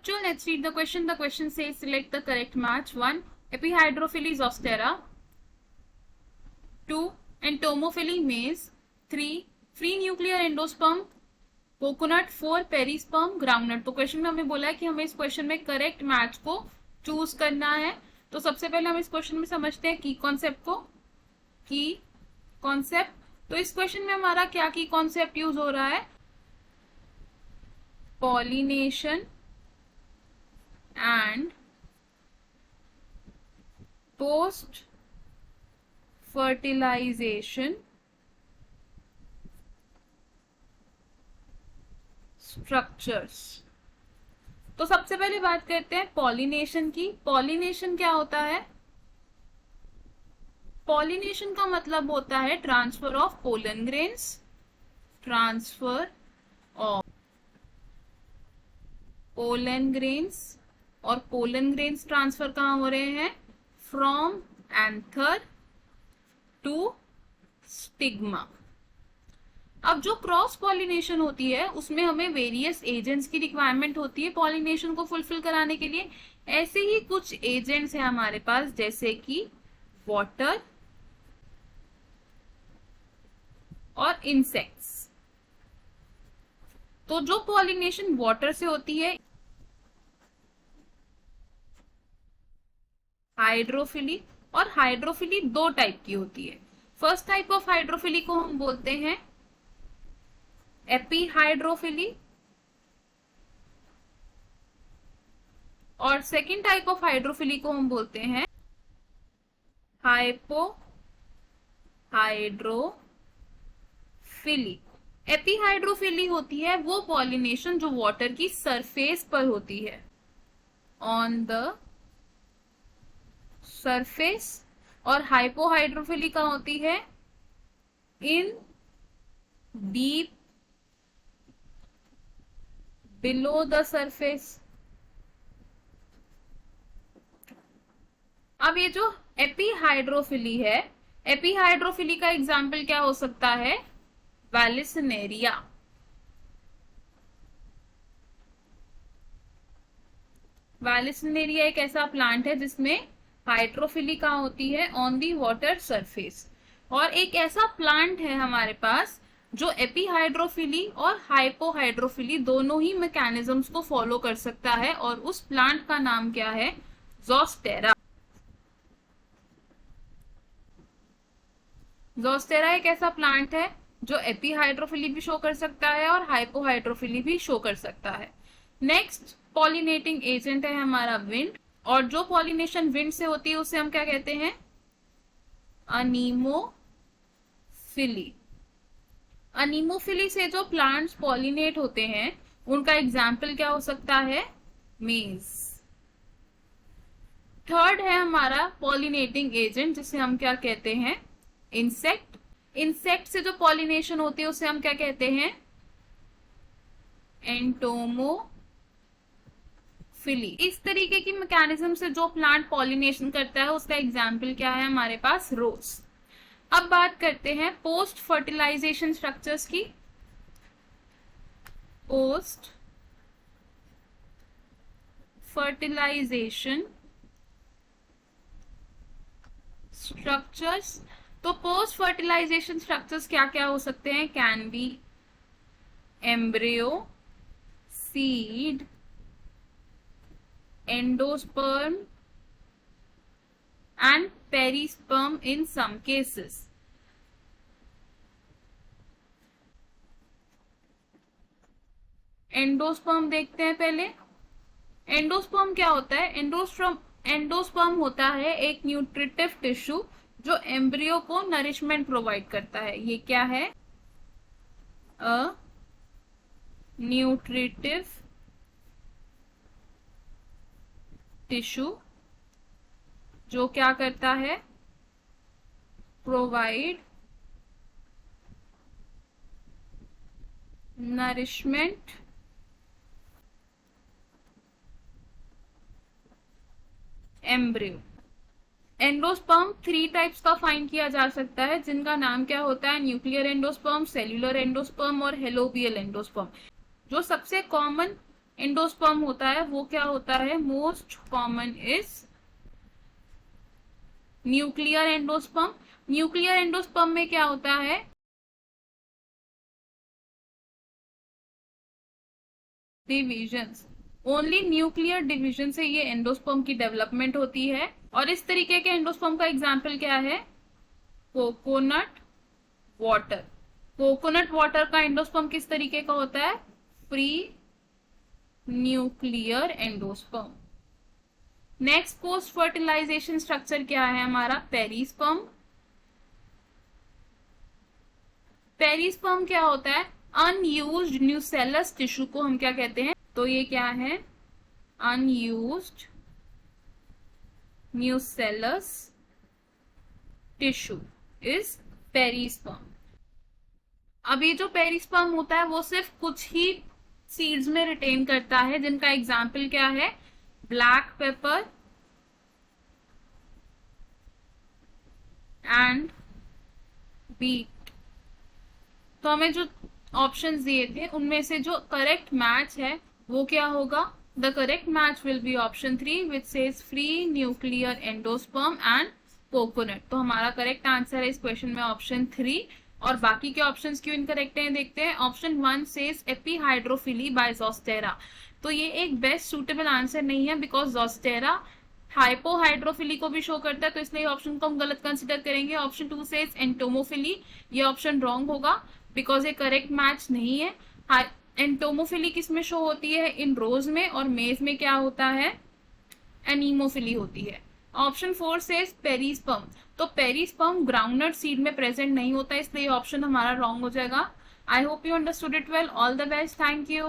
बच्चों, let's read the question. The question says select the correct match. 1. Epihydrophily zostera. 2. Entomophily maize. 3. Free nuclear endosperm coconut. 4. Perisperm groundnut. तो question में हमें बोला है कि हमें इस क्वेश्चन में करेक्ट मैच को चूज करना है. तो सबसे पहले हम इस क्वेश्चन में समझते हैं की कॉन्सेप्ट को. की कॉन्सेप्ट. तो इस क्वेश्चन में हमारा क्या की कॉन्सेप्ट यूज हो रहा है? Pollination and post fertilization structures. तो सबसे पहले बात करते हैं पॉलिनेशन की. पॉलिनेशन क्या होता है? पॉलिनेशन का मतलब होता है transfer of pollen grains. Transfer of pollen grains. और पोलन ग्रेन्स ट्रांसफर कहां हो रहे हैं? From anther to stigma. अब जो क्रॉस पॉलिनेशन होती है उसमें हमें वेरियस एजेंट्स की रिक्वायरमेंट होती है पॉलिनेशन को फुलफिल कराने के लिए. ऐसे ही कुछ एजेंट्स हैं हमारे पास, जैसे कि वाटर और इंसेक्ट्स. तो जो पॉलिनेशन वाटर से होती है, हाइड्रोफिली. और हाइड्रोफिली दो टाइप की होती है. फर्स्ट टाइप ऑफ हाइड्रोफिली को हम बोलते हैं एपीहाइड्रोफिली. और सेकेंड टाइप ऑफ हाइड्रोफिली को हम बोलते हैं हाइपोहाइड्रोफिली. एपीहाइड्रोफिली होती है वो पॉलिनेशन जो वाटर की सरफेस पर होती है, ऑन द सरफेस. और हाइपोहाइड्रोफिली का होती है इन डीप बिलो द सरफेस. अब ये जो एपीहाइड्रोफिली है, एपीहाइड्रोफिली का एग्जाम्पल क्या हो सकता है? वैलिसिनेरिया. वैलिसिनेरिया एक ऐसा प्लांट है जिसमें हाइड्रोफिली कहाँ होती है? On the water surface. और एक ऐसा प्लांट है हमारे पास जो एपीहाइड्रोफिली और हाइपोहाइड्रोफिली दोनों ही मैकेनिज्म्स को फॉलो कर सकता है, और उस प्लांट का नाम क्या है? ज़ोस्टेरा. ज़ोस्टेरा एक ऐसा प्लांट है जो एपीहाइड्रोफिली भी शो कर सकता है और हाइपोहाइड्रोफिली भी शो कर सकता है. नेक्स्ट पॉलिनेटिंग एजेंट है हमारा विंड. और जो पॉलिनेशन विंड से होती है उसे हम क्या कहते हैं? अनीमोफिली. अनीमोफिली से जो प्लांट्स पॉलिनेट होते हैं उनका एग्जाम्पल क्या हो सकता है? मेज. थर्ड है हमारा पॉलिनेटिंग एजेंट जिसे हम क्या कहते हैं? इंसेक्ट. इंसेक्ट से जो पॉलिनेशन होती है उसे हम क्या कहते हैं? एंटोमोफिली. इस तरीके की मैकेनिज्म से जो प्लांट पॉलिनेशन करता है उसका एग्जाम्पल क्या है हमारे पास? रोज. अब बात करते हैं पोस्ट फर्टिलाइजेशन स्ट्रक्चर्स की. Post fertilization structures. तो पोस्ट फर्टिलाइजेशन स्ट्रक्चर्स क्या क्या हो सकते हैं? Can be embryo, seed, endosperm and perisperm in some cases. Endosperm देखते हैं पहले. एंडोस्पर्म क्या होता है? एंडोस्पर्म होता है एक न्यूट्रिटिव टिश्यू जो एम्ब्रियो को नरिशमेंट प्रोवाइड करता है. ये क्या है? अ न्यूट्रिटिव टिश्यू जो क्या करता है? Provide nourishment embryo. Endosperm 3 types का फाइंड किया जा सकता है जिनका नाम क्या होता है? न्यूक्लियर एंडोस्पर्म, सेल्यूलर एंडोस्पर्म और हेलोबियल एंडोस्पर्म. जो सबसे कॉमन एंडोस्पर्म होता है वो क्या होता है, most common is nuclear endosperm. Nuclear endosperm में क्या होता है, डिविजन्स, ओनली न्यूक्लियर डिवीजन से ये एंडोस्पर्म की डेवलपमेंट होती है। और इस तरीके के एंडोस्पर्म का एग्जाम्पल क्या है, कोकोनट वाटर। कोकोनट वाटर का एंडोस्पर्म किस तरीके का होता है, free nuclear endosperm. Next post fertilization structure क्या है हमारा, पेरिस्पर्म। पेरिस्पर्म क्या होता है, अनयूज्ड न्यूसेलस टिश्यू को हम क्या कहते हैं, तो ये क्या है, unused nucellus tissue is perisperm. अभी जो पेरिस्पर्म होता है वो सिर्फ कुछ ही सीड्स में रिटेन करता है, जिनका एग्जाम्पल क्या है, ब्लैक पेपर एंड बीट। तो हमें जो ऑप्शंस दिए थे उनमें से जो करेक्ट मैच है वो क्या होगा, the correct match will be option 3 which says free nuclear endosperm and coconut. तो हमारा करेक्ट आंसर है इस क्वेश्चन में ऑप्शन 3। और बाकी के ऑप्शंस क्यों इनकरेक्ट हैं देखते हैं। ऑप्शन 1 सेज एपीहाइड्रोफिली बाय ज़ोस्टेरा, तो ये एक बेस्ट सूटेबल आंसर नहीं है बिकॉज ज़ोस्टेरा हाइपोहाइड्रोफिली को भी शो करता है, तो इसलिए ऑप्शन को हम गलत कंसिडर करेंगे। ऑप्शन 2 सेज एंटोमोफिली, ये ऑप्शन रॉन्ग होगा बिकॉज ये करेक्ट मैच नहीं है। एंटोमोफिली किस में शो होती है, इन रोज में, और मेज में क्या होता है, एनीमोफिली होती है। ऑप्शन 4 से पेरिस्पर्म, तो पेरिस्पर्म ग्राउंडनट सीड में प्रेजेंट नहीं होता, इसलिए ऑप्शन हमारा रॉन्ग हो जाएगा। I hope you understood it well. All the best, thank you.